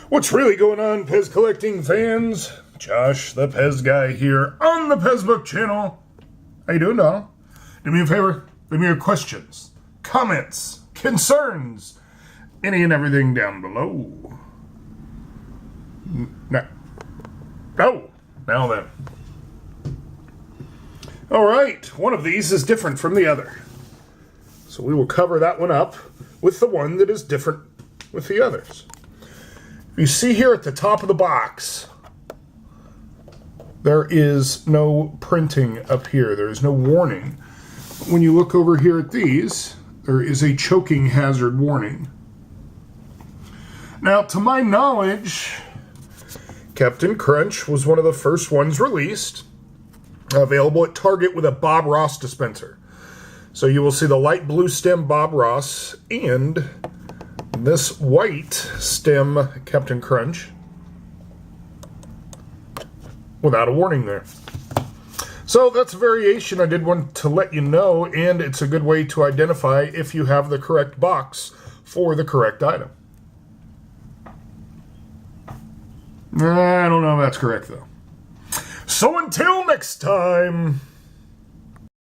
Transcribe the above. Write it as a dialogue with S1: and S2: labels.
S1: What's really going on, PEZ collecting fans? Josh, the PEZ guy here on the PEZ Book channel. How you doing, Donald? Do me a favor, leave me your questions, comments, concerns, any and everything down below. Now then. Alright, one of these is different from the other. So we will cover that one up with the one that is different with the others. You see here at the top of the box, there is no printing up here. There is no warning. When you look over here at these, there is a choking hazard warning. Now, to my knowledge, Captain Crunch was one of the first ones released, available at Target with a Bob Ross dispenser. So you will see the light blue stem Bob Ross and this white stem Captain Crunch without a warning there. So that's a variation I did want to let you know, and it's a good way to identify if you have the correct box for the correct item. I don't know if that's correct though. So until next time.